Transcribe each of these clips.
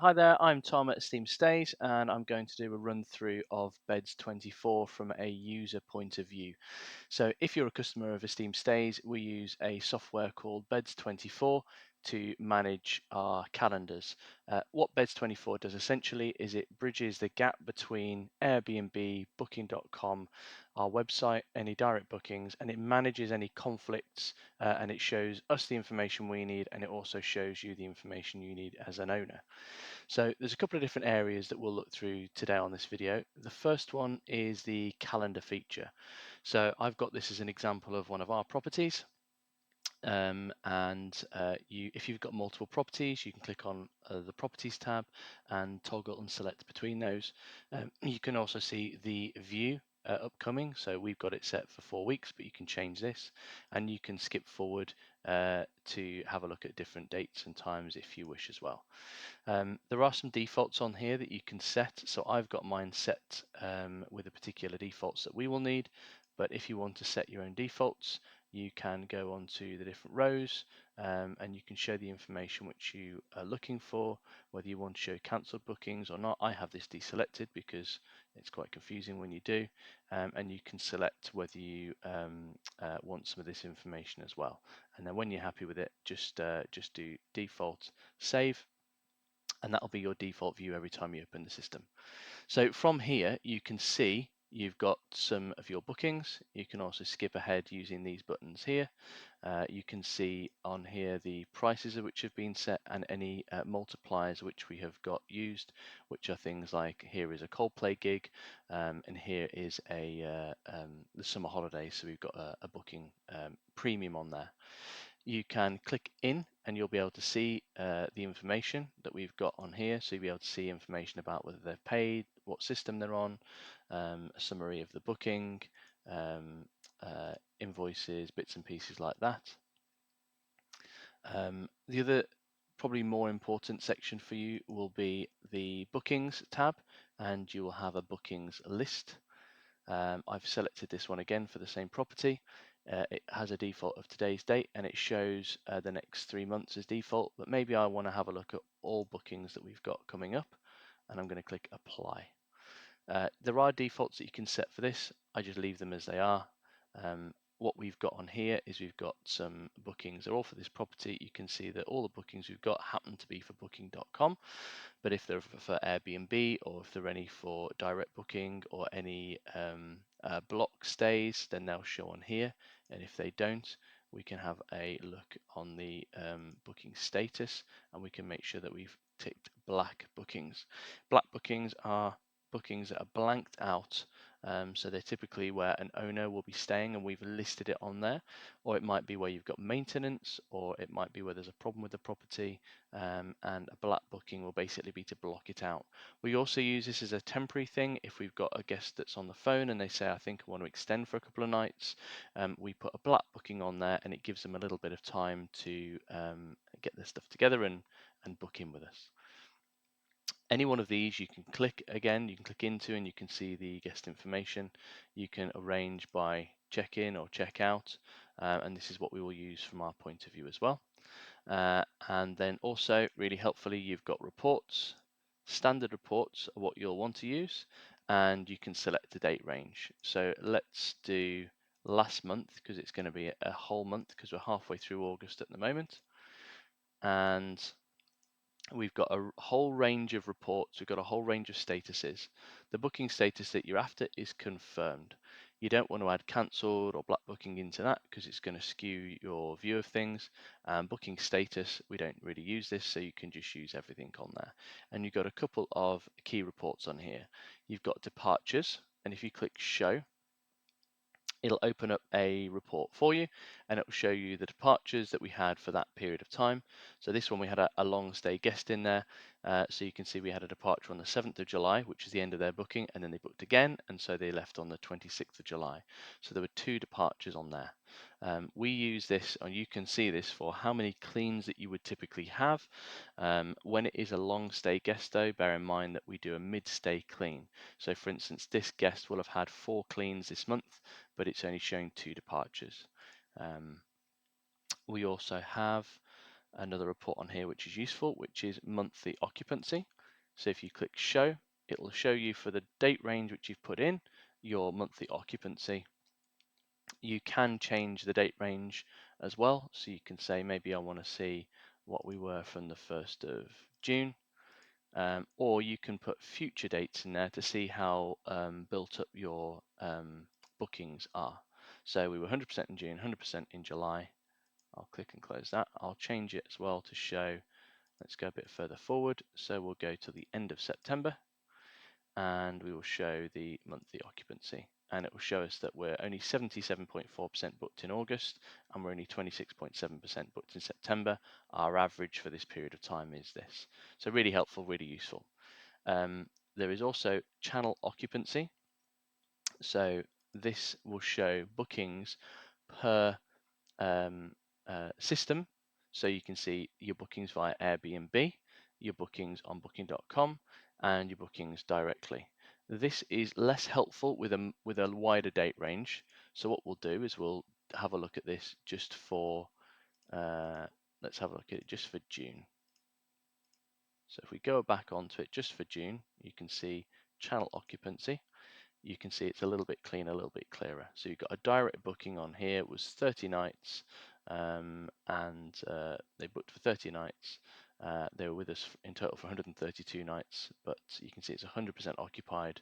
Hi there, I'm Tom at Esteem Stays, and I'm going to do a run through of Beds24 from a user point of view. So if you're a customer of Esteem Stays, we use a software called Beds24 to manage our calendars. What Beds24 does essentially is it bridges the gap between Airbnb, Booking.com, our website, any direct bookings, and it manages any conflicts, and it shows us the information we need, and it also shows you the information you need as an owner. So there's a couple of different areas that we'll look through today on this video. The first one is the calendar feature. So I've got this as an example of one of our properties. If you've got multiple properties, you can click on the properties tab and toggle and select between those. You can also see the view upcoming. So we've got it set for 4 weeks, but you can change this and you can skip forward to have a look at different dates and times if you wish as well. There are some defaults on here that you can set. So I've got mine set with the particular defaults that we will need. But if you want to set your own defaults, you can go on to the different rows and you can show the information which you are looking for, whether you want to show cancelled bookings or not. I have this deselected because it's quite confusing when you do, and you can select whether you want some of this information as well. And then when you're happy with it, just do default save, and that'll be your default view every time you open the system. So from here, you can see you've got some of your bookings. You can also skip ahead using these buttons here. You can see on here the prices of which have been set and any multipliers which we have got used, which are things like here is a Coldplay gig, and here is the summer holidays. So we've got a booking premium on there. You can click in and you'll be able to see the information that we've got on here. So you'll be able to see information about whether they've paid, what system they're on, a summary of the booking, um, invoices, bits and pieces like that. The other probably more important section for you will be the bookings tab, and you will have a bookings list. I've selected this one again for the same property. It has a default of today's date and it shows the next 3 months as default, but maybe I want to have a look at all bookings that we've got coming up, and I'm going to click apply. There are defaults that you can set for this. I just leave them as they are. What we've got on here is we've got some bookings. They're all for this property. You can see that all the bookings we've got happen to be for booking.com. But if they're for Airbnb or if they're any for direct booking or any block stays, then they'll show on here. And if they don't, we can have a look on the booking status and we can make sure that we've ticked black bookings. Black bookings are bookings that are blanked out. So they're typically where an owner will be staying and we've listed it on there, or it might be where you've got maintenance, or it might be where there's a problem with the property, and a black booking will basically be to block it out. We also use this as a temporary thing. If we've got a guest that's on the phone and they say, I think I want to extend for a couple of nights, we put a black booking on there and it gives them a little bit of time to get their stuff together and book in with us. Any one of these you can click again, you can click into and you can see the guest information. You can arrange by check-in or check-out, and this is what we will use from our point of view as well. And then also really helpfully, you've got reports. Standard reports are what you'll want to use, and you can select the date range. So let's do last month because it's going to be a whole month because we're halfway through August at the moment. And we've got a whole range of reports, we've got a whole range of statuses. The booking status that you're after is confirmed. You don't want to add cancelled or black booking into that because it's going to skew your view of things. Booking status, we don't really use this, so you can just use everything on there. And you've got a couple of key reports on here. You've got departures, and if you click show, it'll open up a report for you and it will show you the departures that we had for that period of time. So this one we had a long stay guest in there. So you can see we had a departure on the 7th of July, which is the end of their booking, and then they booked again, and so they left on the 26th of July. So there were 2 departures on there. We use this, or you can see this, for how many cleans that you would typically have. When it is a long stay guest though, bear in mind that we do a mid-stay clean. So for instance, this guest will have had 4 cleans this month, but it's only showing 2 departures. We also have another report on here which is useful, which is monthly occupancy. So if you click show, it will show you for the date range which you've put in your monthly occupancy. You can change the date range as well. So you can say maybe I want to see what we were from the 1st of June. Or you can put future dates in there to see how built up your bookings are. So we were 100% in June, 100% in July. I'll click and close that. I'll change it as well to show, let's go a bit further forward. So we'll go to the end of September and we will show the monthly occupancy. And it will show us that we're only 77.4% booked in August and we're only 26.7% booked in September. Our average for this period of time is this. So really helpful, really useful. There is also channel occupancy. So this will show bookings per system. So you can see your bookings via Airbnb, your bookings on booking.com, and your bookings directly. This is less helpful with a wider date range. So what we'll do is we'll have a look at this just for, let's have a look at it just for June. So if we go back onto it just for June, you can see channel occupancy. You can see it's a little bit cleaner, a little bit clearer. So you've got a direct booking on here. It was 30 nights, and they booked for 30 nights. They were with us in total for 132 nights, but you can see it's 100% occupied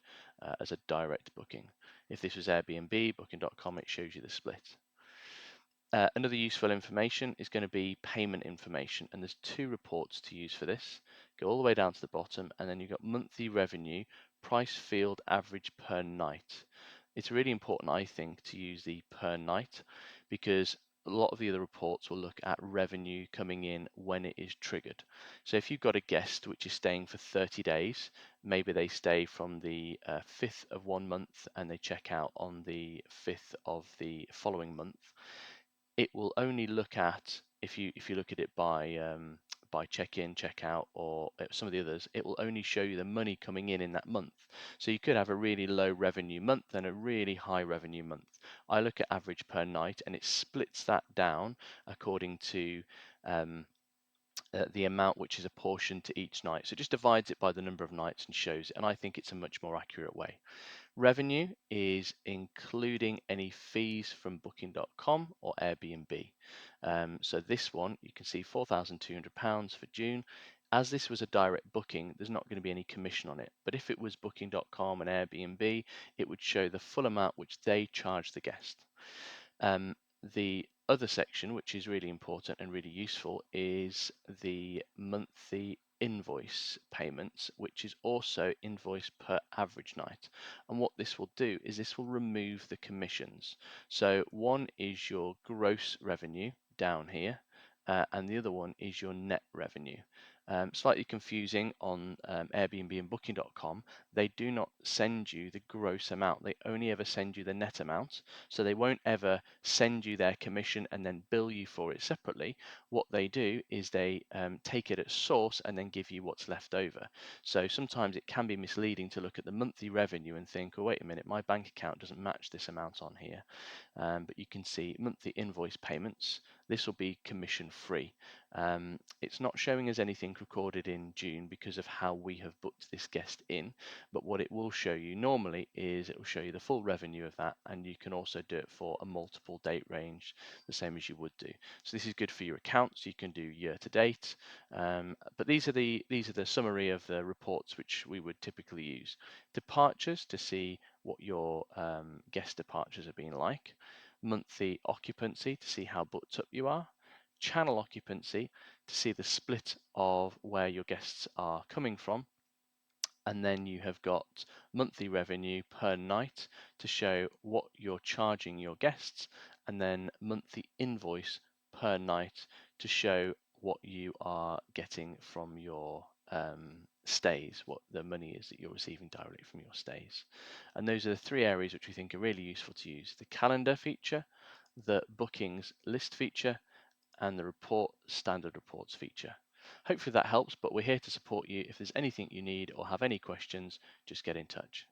as a direct booking. If this was Airbnb, booking.com, it shows you the split. Another useful information is going to be payment information, and there's two reports to use for this. Go all the way down to the bottom, and then you've got monthly revenue, price field average per night. It's really important, I think, to use the per night because a lot of the other reports will look at revenue coming in when it is triggered. So if you've got a guest which is staying for 30 days, maybe they stay from the 5th of one month and they check out on the 5th of the following month, it will only look at, if you look at it by check-in, check-out, or some of the others, it will only show you the money coming in that month. So you could have a really low revenue month and a really high revenue month. I look at average per night and it splits that down according to the amount which is apportioned to each night. So it just divides it by the number of nights and shows it, and I think it's a much more accurate way. Revenue is including any fees from booking.com or Airbnb. So this one, you can see £4,200 for June. As this was a direct booking, there's not going to be any commission on it. But if it was booking.com and Airbnb, it would show the full amount which they charge the guest. The other section, which is really important and really useful, is the monthly invoice payments, which is also invoice per average night. And what this will do is this will remove the commissions. So one is your gross revenue down here, and the other one is your net revenue. Slightly confusing on Airbnb and booking.com. They do not send you the gross amount. They only ever send you the net amount. So they won't ever send you their commission and then bill you for it separately. What they do is they take it at source and then give you what's left over. So sometimes it can be misleading to look at the monthly revenue and think, oh, wait a minute, my bank account doesn't match this amount on here. But you can see monthly invoice payments. This will be commission free. It's not showing us anything recorded in June because of how we have booked this guest in, but what it will show you normally is it will show you the full revenue of that, and you can also do it for a multiple date range, the same as you would do. So this is good for your accounts. You can do year to date, but these are the summary of the reports which we would typically use. Departures, to see what your guest departures have been like. Monthly occupancy, to see how booked up you are. Channel occupancy, to see the split of where your guests are coming from. And then you have got monthly revenue per night to show what you're charging your guests, and then monthly invoice per night to show what you are getting from your stays, what the money is that you're receiving directly from your stays. And those are the three areas which we think are really useful to use: the calendar feature, the bookings list feature, and the report standard reports feature. Hopefully that helps, but we're here to support you. If there's anything you need or have any questions, just get in touch.